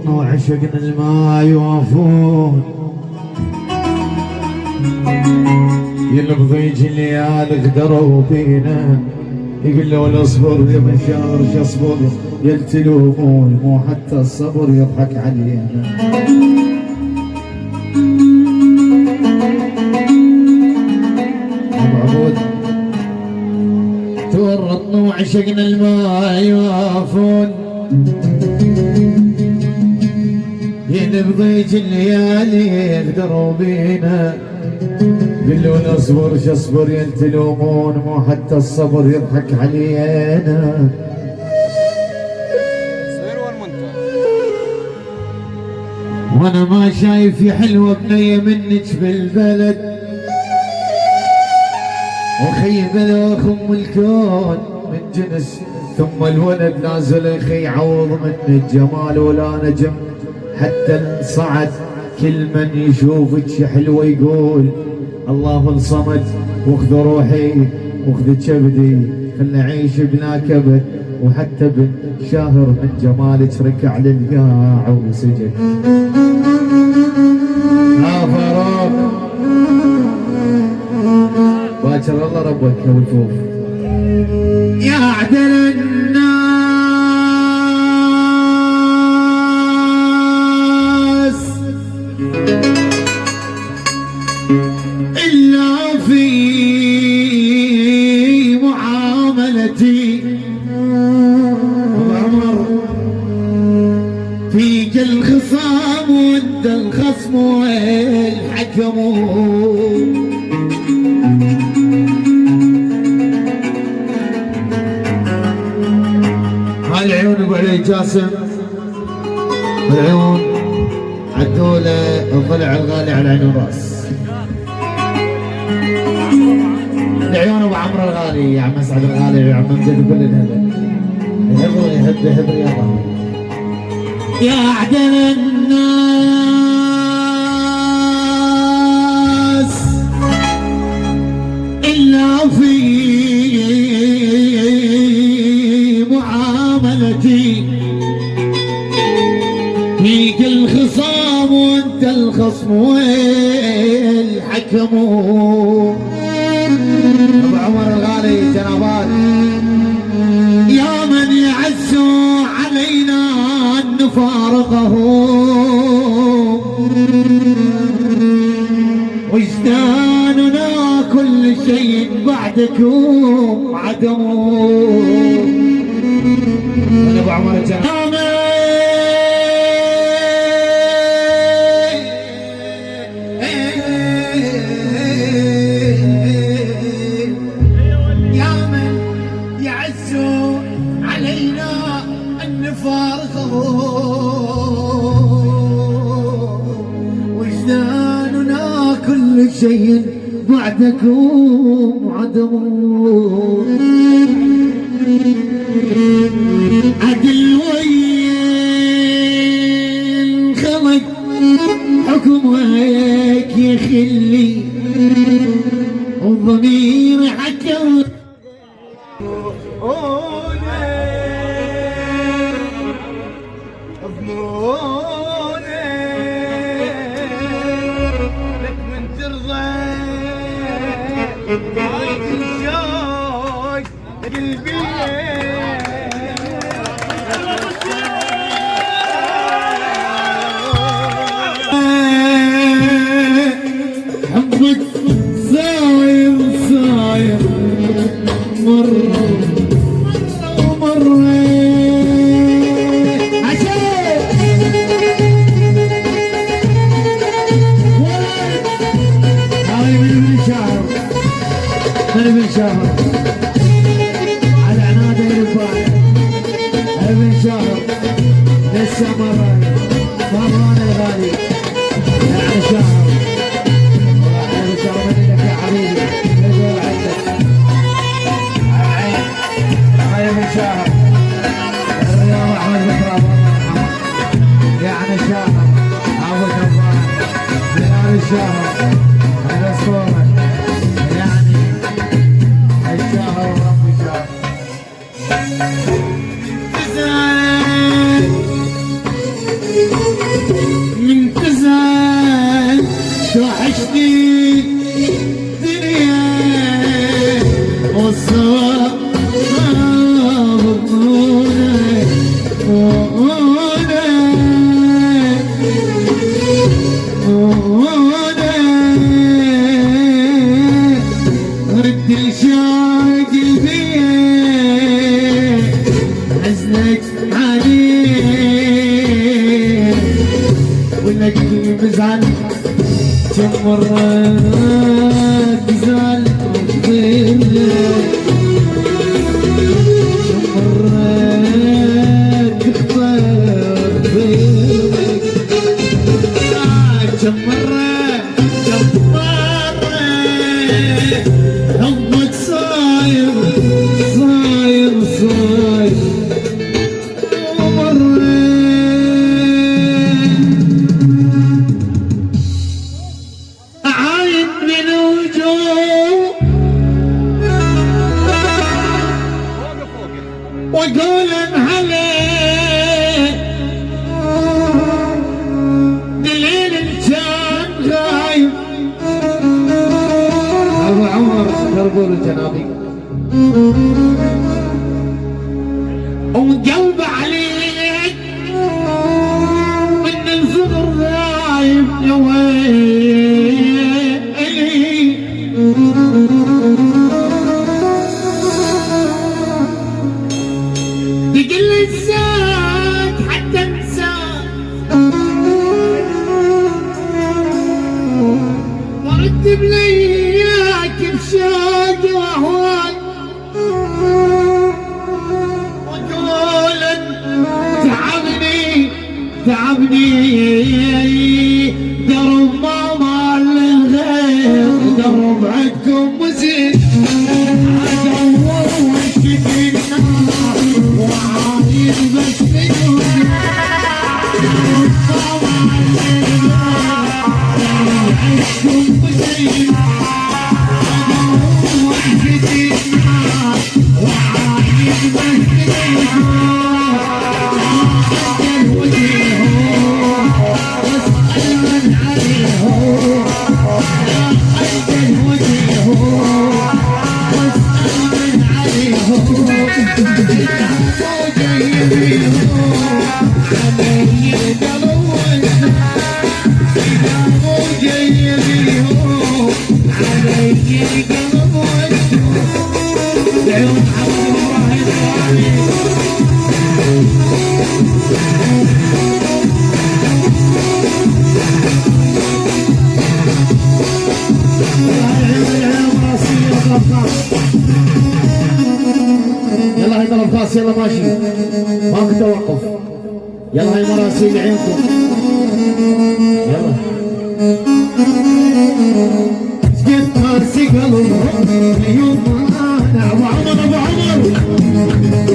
تورطنا وعشقنا الما يوافون، يلبضيج الليالي غدروا فينا، يقولوا اصبر يا مشاعر اصبر، يلتلومون مو حتى الصبر يضحك علينا. ابو عبود تورطنا وعشقنا الما يوافون، ينبضيج الليالي يقدروا بينا، قلوا اصبر اصبر يلتلومون مو حتى الصبر يضحك علينا. وانا ما شايف يا حلوه بنيه منك بالبلد، وخي بلا ام الكون من جنس، ثم الولد نازل يخي عوض من الجمال ولا نجم حتى انصعد، كل من يشوفك حلوه يقول الله الصمد، واخذ روحي واخذ كبدي خلنا نعيش بلا كبد، وحتى بن شاهر من جمالك ركع للقاع وسجد. فاروق باكر الله ربك يا وتوف يا عدل الناس، إلا في معاملتي عمر، فيك الخصام وانت الخصم والحكم، هالعيون ابو علي جاسم، العيون عدوله الضلع الغالي على عين الراس، العيون ابو عمرو الغالي يا عم مسعد الغالي يا عم امجد كل الهبل يحب الرياضه. يا عدل الناس الا في معاملتي، فيك الخصام وانت الخصم والحكم. ابو عمر الغالي جنابات، يا من يعز علينا ان نفارقه، وجداننا كل شيء بعدكم عدم. ابو عمر الجنابات وجداننا كل شيء بعدكم عدم. عدل وين خلق حكمك يخلي، والضمير حكم حبك صاير صاير مرة ومرة عشان هاي من شهر من شهر على عناده الرفاعي من شهر لسه مران الغالي يعني شهر منك يا حبيبي نقول عندك العين هاي من شهر الرياض احمد بكرام يعني شهر ابو جبار يعني شهر الاسطوره يعني الشهر ورب شهر سنين دنيا والصبر رد الشوق البيت حزنك عليه ولك بزعل كم مرة بزعل وبضيلك كم مرة تختار بينك كم مرة حبك صاير صاير صاير ومريت أعاين من وجوه وأقول عليه دليل كان غايب أبو عمر تربول الجنابي وقلب عليك من الصغر غايب يا ويلي تقل انساك حتى انساك وارتب لي اياك بشوق واهواك وقول تعبني تعبني درب ماما للغير درب عندكم مزيد ادور واشتكي وعايز بس منهم عندكم مزيد وعايز بس يلا هاي طلب خاص يلا ماشي ماكو توقف يلا هاي مراسيل عينكم يلا سجد مرسي قلب يوم انا ابو عمر ابو عمر